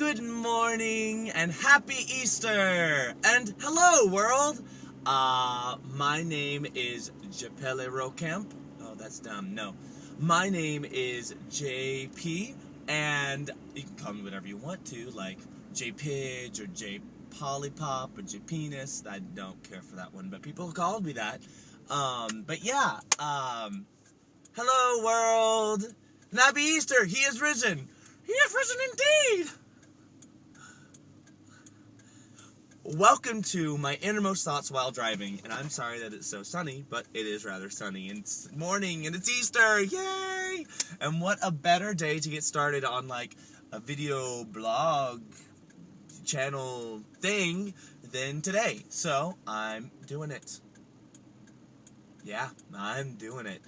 Good morning and happy Easter and hello world. My name is Japele Rocamp. Oh, that's dumb. No, my name is JP, and you can call me whatever you want to, like JPidge or J Polypop or JPenis. I don't care for that one, but people called me that. But yeah. Hello world. And happy Easter. He is risen. He is risen indeed. Welcome to my innermost thoughts while driving, and I'm sorry that it's so sunny, but it is rather sunny, and it's morning, and it's Easter, yay! And what a better day to get started on, like, a video blog channel thing than today. So, I'm doing it. Yeah, I'm doing it.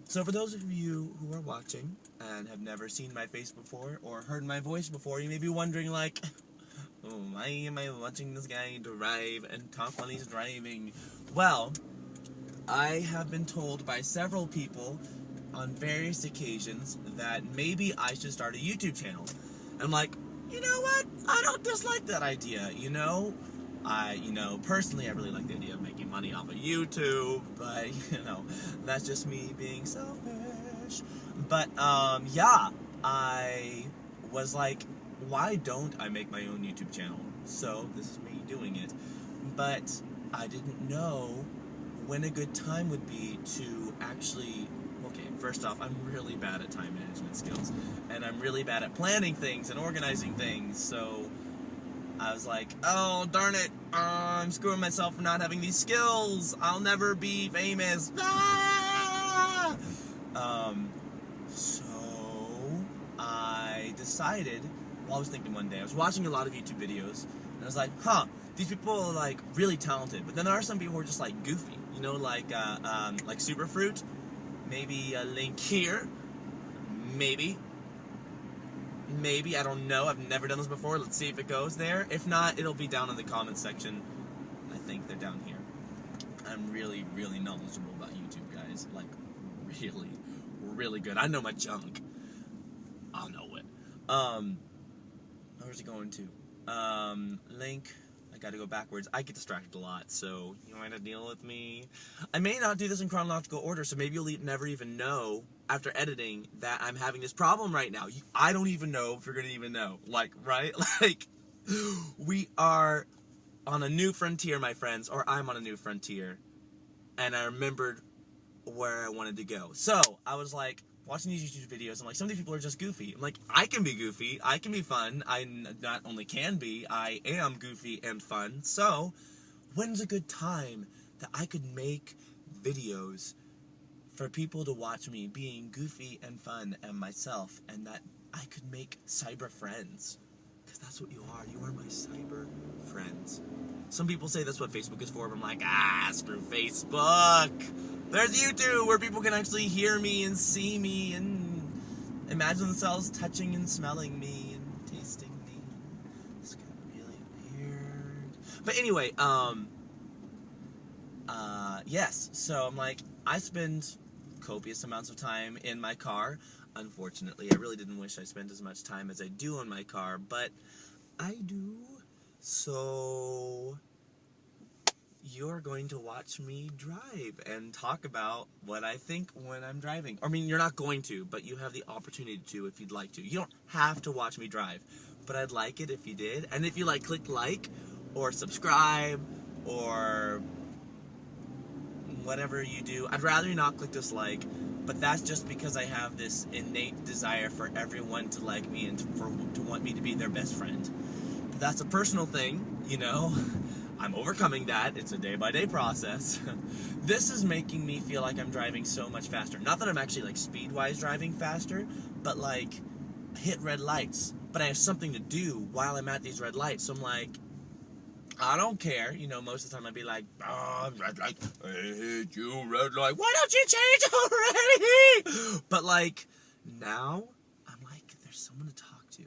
So for those of you who are watching and have never seen my face before, or heard my voice before, you may be wondering, like, oh, why am I watching this guy drive and talk while he's driving? Well, I have been told by several people on various occasions that maybe I should start a YouTube channel. I'm like, you know what? I don't dislike that idea, you know? Personally, I really like the idea of making money off of YouTube, but, that's just me being selfish. But, yeah, I was like, why don't I make my own YouTube channel? So, this is me doing it. But I didn't know when a good time would be to actually... Okay, first off, I'm really bad at time management skills. And I'm really bad at planning things and organizing things. So, I was like, oh, darn it. I'm screwing myself for not having these skills. I'll never be famous. Ah! So, I decided... Well, I was thinking one day, I was watching a lot of YouTube videos, and I was like, these people are, like, really talented, but then there are some people who are just, like, goofy, like Superfruit, maybe a link here, maybe, I don't know, I've never done this before, let's see if it goes there. If not, it'll be down in the comments section. I think they're down here. I'm really, really knowledgeable about YouTube, guys, like, really, really good. I know my junk. I'll know it. Where's it going to? Link. I gotta go backwards. I get distracted a lot, so you might have to deal with me. I may not do this in chronological order, so maybe you'll never even know, after editing, that I'm having this problem right now. I don't even know if you're gonna even know. Like, right? Like, we are on a new frontier, my friends, or I'm on a new frontier, and I remembered where I wanted to go. So, I was like, watching these YouTube videos, I'm like, some of these people are just goofy. I'm like, I can be goofy, I can be fun, I not only can be, I am goofy and fun, so, when's a good time that I could make videos for people to watch me being goofy and fun and myself, and that I could make cyber friends? Because that's what you are my cyber friends. Some people say that's what Facebook is for, but I'm like, screw Facebook! There's YouTube, where people can actually hear me and see me and imagine themselves touching and smelling me and tasting me. It's kind of really weird. But anyway, yes. So I'm like, I spend copious amounts of time in my car. Unfortunately, I really didn't wish I spent as much time as I do in my car, but I do. So... you're going to watch me drive and talk about what I think when I'm driving. I mean, you're not going to, but you have the opportunity to if you'd like to. You don't have to watch me drive, but I'd like it if you did. And if you click like or subscribe or whatever you do, I'd rather you not click dislike, but that's just because I have this innate desire for everyone to like me and to want me to be their best friend. That's a personal thing, I'm overcoming that. It's a day-by-day process. This is making me feel like I'm driving so much faster. Not that I'm actually, speed-wise driving faster, but, hit red lights. But I have something to do while I'm at these red lights. So I'm like, I don't care. Most of the time I'd be like, red light. I hate you, red light. Why don't you change already? But, now, I'm like, there's someone to talk to.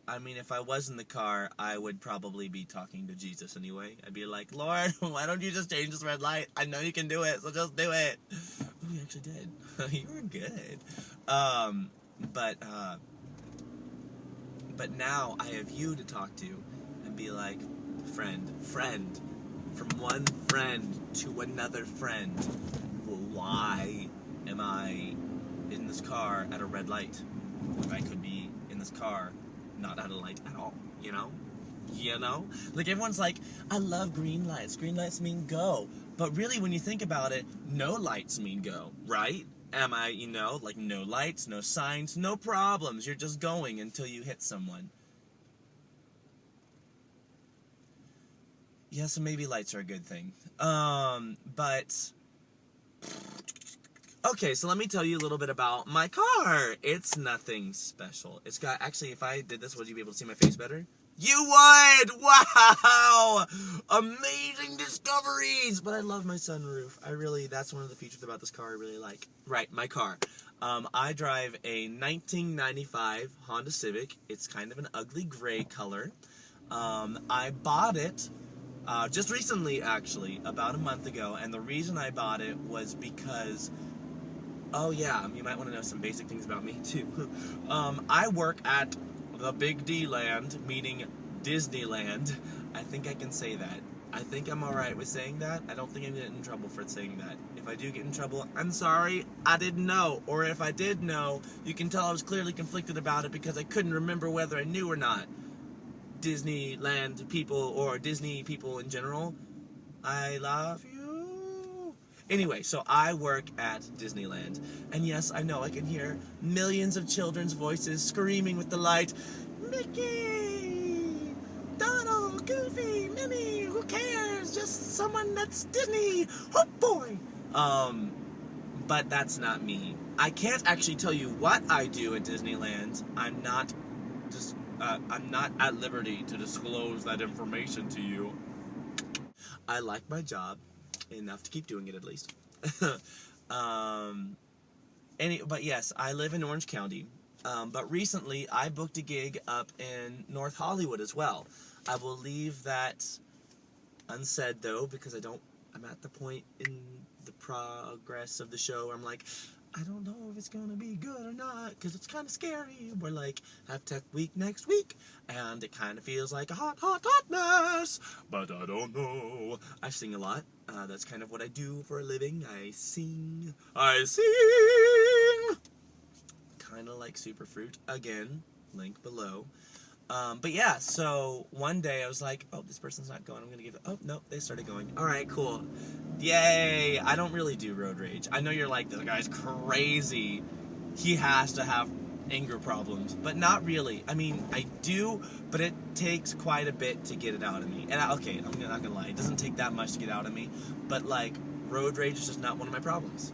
I mean, if I was in the car, I would probably be talking to Jesus anyway. I'd be like, Lord, why don't you just change this red light? I know you can do it, so just do it. Oh, you actually did. You were good. But now I have you to talk to and be like, friend, from one friend to another friend. Why am I in this car at a red light? I could be in this car not at a light at all, you know? Like, everyone's like, I love green lights. Green lights mean go. But really, when you think about it, no lights mean go, right? Am I, like, no lights, no signs, no problems. You're just going until you hit someone. Yeah, so maybe lights are a good thing. But... Okay, so let me tell you a little bit about my car. It's nothing special. It's got... Actually, if I did this, would you be able to see my face better? You would! Wow! Amazing discoveries! But I love my sunroof. That's one of the features about this car I really like. Right, my car. I drive a 1995 Honda Civic. It's kind of an ugly gray color. I bought it just recently, actually, about a month ago. And the reason I bought it was because... Oh yeah, you might want to know some basic things about me, too. I work at the Big D Land, meaning Disneyland. I think I can say that. I think I'm alright with saying that. I don't think I'm getting in trouble for saying that. If I do get in trouble, I'm sorry, I didn't know. Or if I did know, you can tell I was clearly conflicted about it because I couldn't remember whether I knew or not. Disneyland people, or Disney people in general, I love you. Anyway, so I work at Disneyland. And yes, I know I can hear millions of children's voices screaming with delight. Mickey! Donald! Goofy! Minnie! Who cares? Just someone that's Disney! Oh boy! But that's not me. I can't actually tell you what I do at Disneyland. I'm not at liberty to disclose that information to you. I like my job enough to keep doing it, at least. But yes, I live in Orange County. But recently, I booked a gig up in North Hollywood as well. I will leave that unsaid, though, because I'm at the point in the progress of the show where I'm like, I don't know if it's gonna be good or not, because it's kind of scary. We're like, have Tech Week next week, and it kind of feels like a hot mess, but I don't know. I sing a lot. That's kind of what I do for a living. I sing. Kind of like Superfruit. Again, link below. But yeah, so one day I was like, oh, this person's not going, I'm gonna give it, oh, no, they started going. Alright, cool. Yay! I don't really do road rage. I know you're like, this guy's crazy. He has to have anger problems. But not really. I mean, I do, but it takes quite a bit to get it out of me. And okay, I'm not gonna lie, it doesn't take that much to get out of me. But like, road rage is just not one of my problems.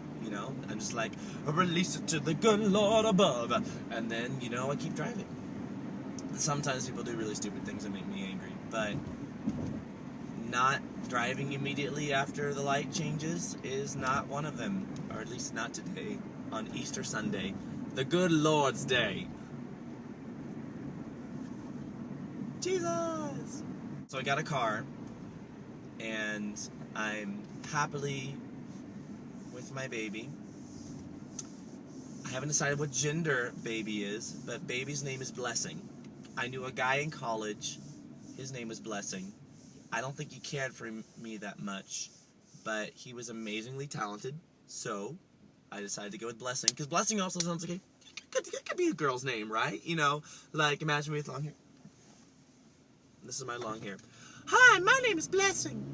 I'm just like, I release it to the good Lord above. And then, I keep driving. Sometimes people do really stupid things that make me angry, but not driving immediately after the light changes is not one of them, or at least not today, on Easter Sunday, the good Lord's Day. Jesus! So I got a car, and I'm happily with my baby. I haven't decided what gender baby is, but baby's name is Blessing. I knew a guy in college, his name was Blessing. I don't think he cared for me that much, but he was amazingly talented, so I decided to go with Blessing, because Blessing also sounds like it could be a girl's name, right? Like, imagine me with long hair. This is my long hair. Hi, my name is Blessing.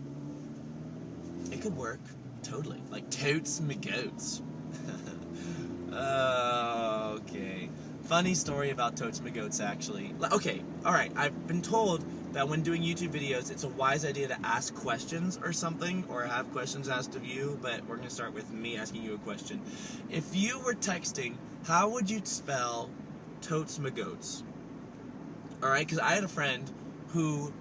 It could work, totally. Like, totes me goats. Okay. Funny story about Totes My Goats, actually. Okay, alright, I've been told that when doing YouTube videos, it's a wise idea to ask questions or something, or have questions asked of you, but we're going to start with me asking you a question. If you were texting, how would you spell Totes My Goats? Alright, because I had a friend who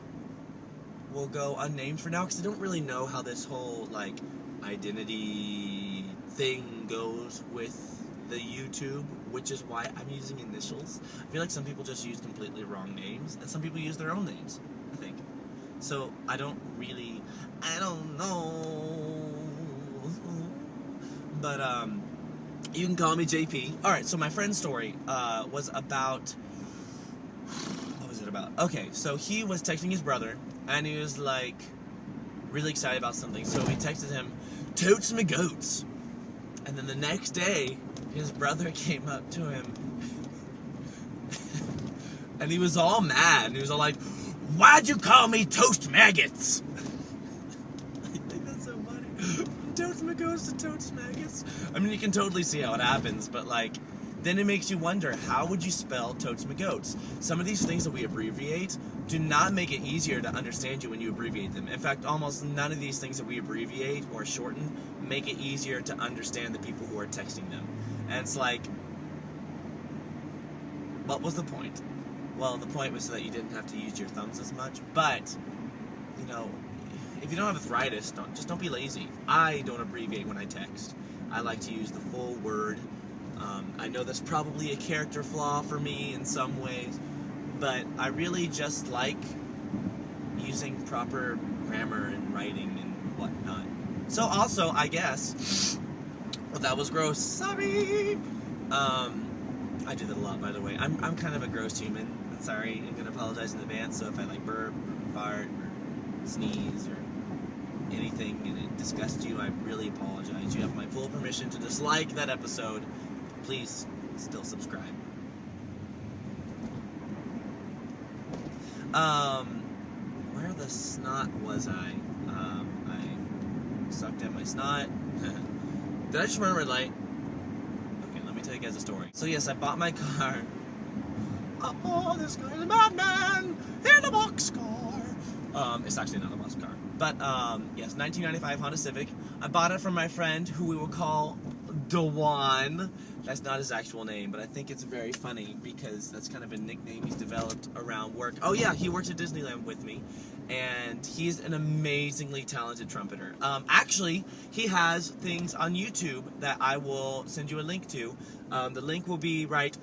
will go unnamed for now, because I don't really know how this whole, like, identity thing goes with the YouTube, which is why I'm using initials. I feel like some people just use completely wrong names, and some people use their own names, I think. So, I don't know. But, you can call me JP. Alright, so my friend's story, was about it about? Okay, so he was texting his brother, and he was like really excited about something. So he texted him, "Totes me goats." And then the next day, his brother came up to him, and he was all mad. He was all like, "Why'd you call me toast maggots?" I think that's so funny. Totes me goats to toast maggots. I mean, you can totally see how it happens, but like, then it makes you wonder, how would you spell totes me goats? Some of these things that we abbreviate do not make it easier to understand you when you abbreviate them. In fact, almost none of these things that we abbreviate or shorten make it easier to understand the people who are texting them. And it's like, what was the point? Well, the point was so that you didn't have to use your thumbs as much, but, you know, if you don't have arthritis, don't be lazy. I don't abbreviate when I text. I like to use the full word. I know that's probably a character flaw for me in some ways, but I really just like using proper grammar and writing and whatnot. So also, I guess, well, that was gross. Sorry. I do that a lot, by the way. I'm kind of a gross human. Sorry, I'm gonna apologize in advance. So if I like burp, or fart, or sneeze, or anything, and it disgusts you, I really apologize. You have my full permission to dislike that episode. Please still subscribe. Where the snot was I? I sucked at my snot. Did I just run a red light? Okay, let me tell you guys a story. So yes, I bought my car. Oh, this guy's a madman in a boxcar. It's actually not a boxcar. But, yes, 1995 Honda Civic. I bought it from my friend, who we will call Dewan. That's not his actual name, but I think it's very funny because that's kind of a nickname he's developed around work. Oh yeah, he works at Disneyland with me, and he's an amazingly talented trumpeter. Actually, he has things on YouTube that I will send you a link to. The link will be right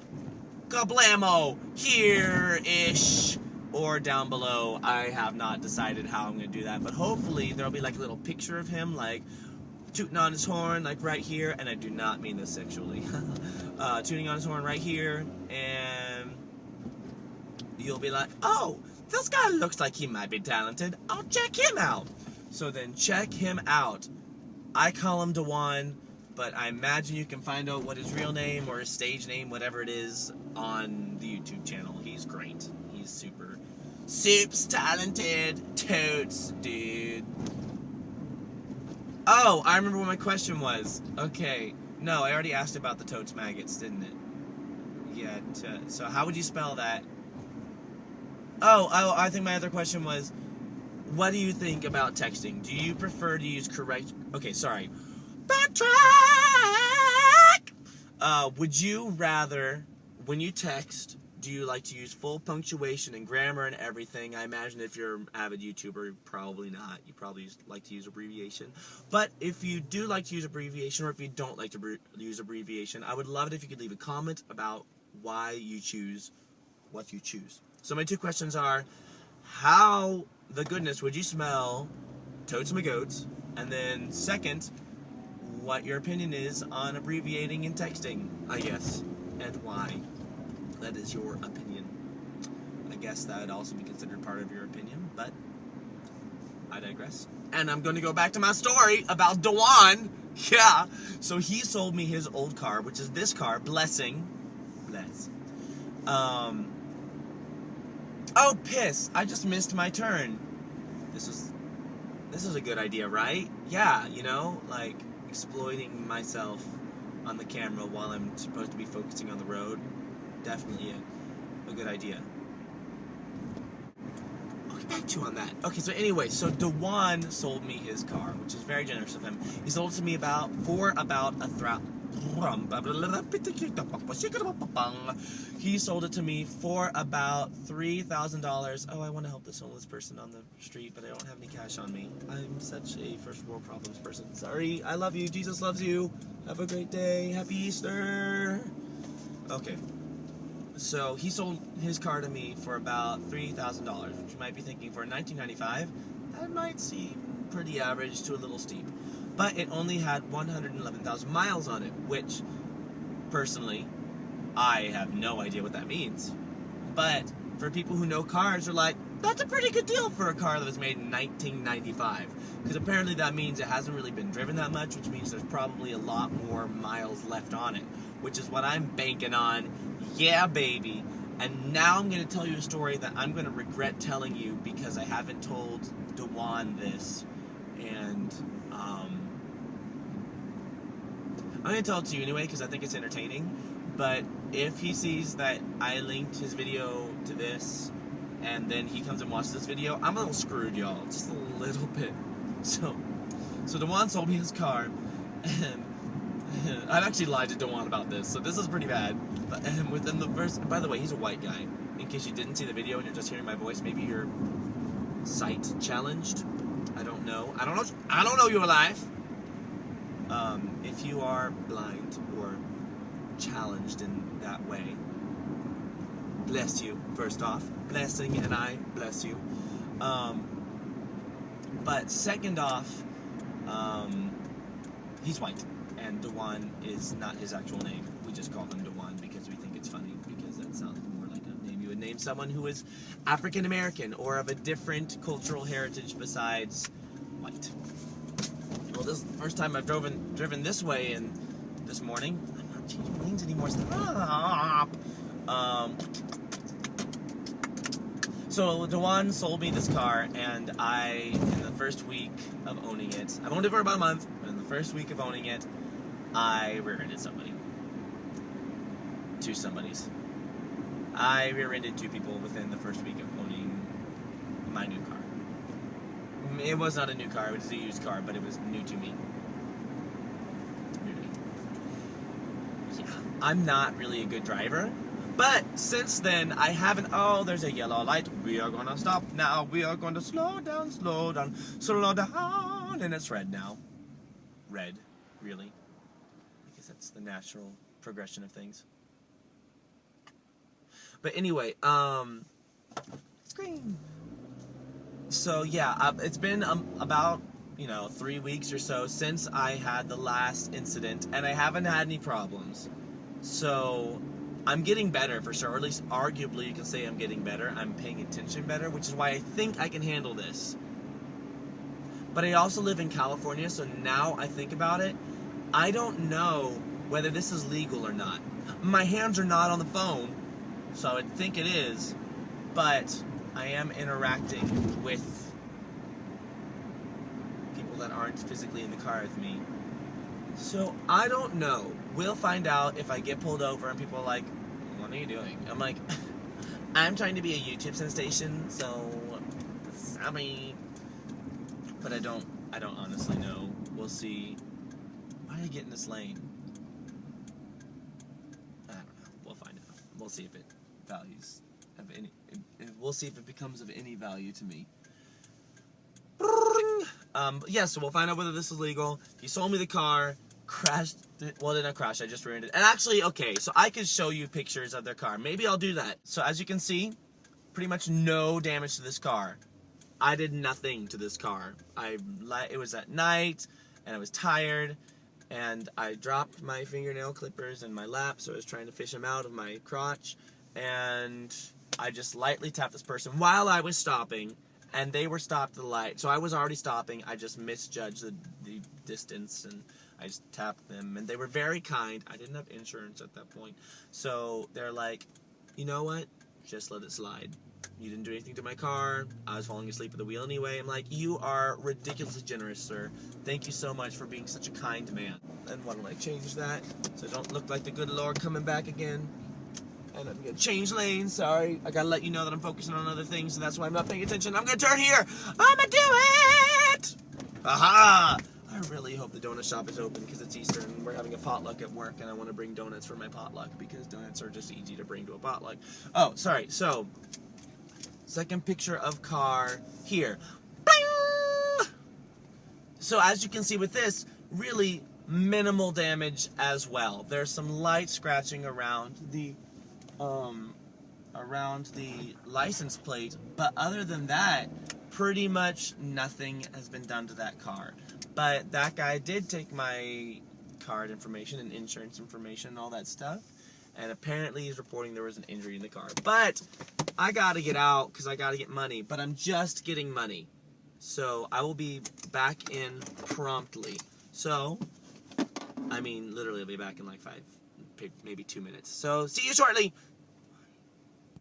kablamo here-ish, or down below. I have not decided how I'm going to do that, but hopefully there'll be like a little picture of him, like, tooting on his horn, like right here, and I do not mean this sexually, tooting on his horn right here, and you'll be like, oh, this guy looks like he might be talented, I'll check him out. So then check him out. I call him Dewan, but I imagine you can find out what his real name or his stage name, whatever it is, on the YouTube channel. He's great. He's super talented. Totes, dude. Oh, I remember what my question was. Okay. No, I already asked about the totes maggots, didn't it? Yeah, so how would you spell that? Oh, I think my other question was, what do you think about texting? Do you prefer to use correct... Okay, sorry. Backtrack! Would you rather, when you text, do you like to use full punctuation and grammar and everything? I imagine if you're an avid YouTuber, probably not. You probably like to use abbreviation. But if you do like to use abbreviation, or if you don't like to use abbreviation, I would love it if you could leave a comment about why you choose what you choose. So my two questions are, how the goodness would you smell totes my goats? And then second, what your opinion is on abbreviating and texting, I guess, and why. That is your opinion. I guess that would also be considered part of your opinion, but I digress. And I'm going to go back to my story about Dewan. Yeah. So he sold me his old car, which is this car, Blessing. Bless. Oh, piss. I just missed my turn. This is a good idea, right? Yeah, you know, like exploiting myself on the camera while I'm supposed to be focusing on the road. Definitely a good idea. I'll get back to you on that. Okay, so anyway, so Dewan sold me his car, which is very generous of him. He sold it to me for about He sold it to me for about $3,000. Oh, I want to help this homeless person on the street, but I don't have any cash on me. I'm such a first world problems person. Sorry, I love you. Jesus loves you. Have a great day. Happy Easter. Okay. So he sold his car to me for about $3,000, which you might be thinking for $19.95, that might seem pretty average to a little steep. But it only had 111,000 miles on it, which, personally, I have no idea what that means. But for people who know cars, are like, that's a pretty good deal for a car that was made in 1995. Because apparently that means it hasn't really been driven that much, which means there's probably a lot more miles left on it, which is what I'm banking on. Yeah, baby. And now I'm going to tell you a story that I'm going to regret telling you because I haven't told Dewan this. And I'm going to tell it to you anyway because I think it's entertaining. But if he sees that I linked his video to this and then he comes and watches this video, I'm a little screwed, y'all. Just a little bit. So Dewan sold me his car, and I've actually lied to Dewan about this, so this is pretty bad. But within the first, by the way, he's a white guy. In case you didn't see the video and you're just hearing my voice, maybe you're sight challenged. I don't know. I don't know your life. If you are blind or challenged in that way, bless you. First off, blessing, and I bless you. But second off, he's white, and Dewan is not his actual name. We just call him Dewan because we think it's funny, because that sounds more like a name you would name someone who is African American or of a different cultural heritage besides white. Well, this is the first time I've driven this way, and this morning, I'm not changing lanes anymore. Stop. So Dewan sold me this car, and in the first week of owning it, I've owned it for about a month, but in the first week of owning it, I rear-ended somebody. Two somebodies. I rear-ended two people within the first week of owning my new car. It was not a new car, it was a used car, but it was new to me. New to me. Yeah, I'm not really a good driver. But since then, I haven't. Oh, there's a yellow light. We are gonna stop now. We are going to slow down, slow down, slow down. And it's red now. Red, really. Because that's the natural progression of things. But anyway, it's green. So yeah, it's been about 3 weeks or so since I had the last incident, and I haven't had any problems. So I'm getting better for sure, or at least arguably you can say I'm getting better. I'm paying attention better, which is why I think I can handle this. But I also live in California, so now I think about it, I don't know whether this is legal or not. My hands are not on the phone, so I would think it is, but I am interacting with people that aren't physically in the car with me. So I don't know. We'll find out if I get pulled over and people are like, what are you doing? I'm like, I'm trying to be a YouTube sensation, so sorry. But I don't honestly know. We'll see. Why did I get in this lane? I don't know. We'll find out. We'll see if it values of any. We'll see if it becomes of any value to me. Yeah, so we'll find out whether this is legal. He sold me the car. Crashed it. Well, did not crash, I just ruined it. And actually, okay, so I could show you pictures of their car. Maybe I'll do that. So as you can see, pretty much no damage to this car. I did nothing to this car. It was at night, and I was tired, and I dropped my fingernail clippers in my lap, so I was trying to fish them out of my crotch, and I just lightly tapped this person while I was stopping, and they were stopped at the light. So I was already stopping. I just misjudged the distance, and I just tapped them, and they were very kind. I didn't have insurance at that point. So they're like, you know what? Just let it slide. You didn't do anything to my car. I was falling asleep at the wheel anyway. I'm like, you are ridiculously generous, sir. Thank you so much for being such a kind man. And why don't I change that so I don't look like the good Lord coming back again? And I'm going to change lanes. Sorry. I got to let you know that I'm focusing on other things, so that's why I'm not paying attention. I'm going to turn here. I'm going to do it! Aha! I really hope the donut shop is open because it's Easter and we're having a potluck at work, and I want to bring donuts for my potluck because donuts are just easy to bring to a potluck. Oh, sorry. So, second picture of car here. Bing! So as you can see with this, really minimal damage as well. There's some light scratching around the license plate, but other than that, pretty much nothing has been done to that car. But that guy did take my card information and insurance information and all that stuff, and apparently he's reporting there was an injury in the car. But I gotta get out because I gotta get money, but I'm just getting money. So I will be back in promptly. So, I mean, literally I'll be back in like 5, maybe 2 minutes. So, see you shortly!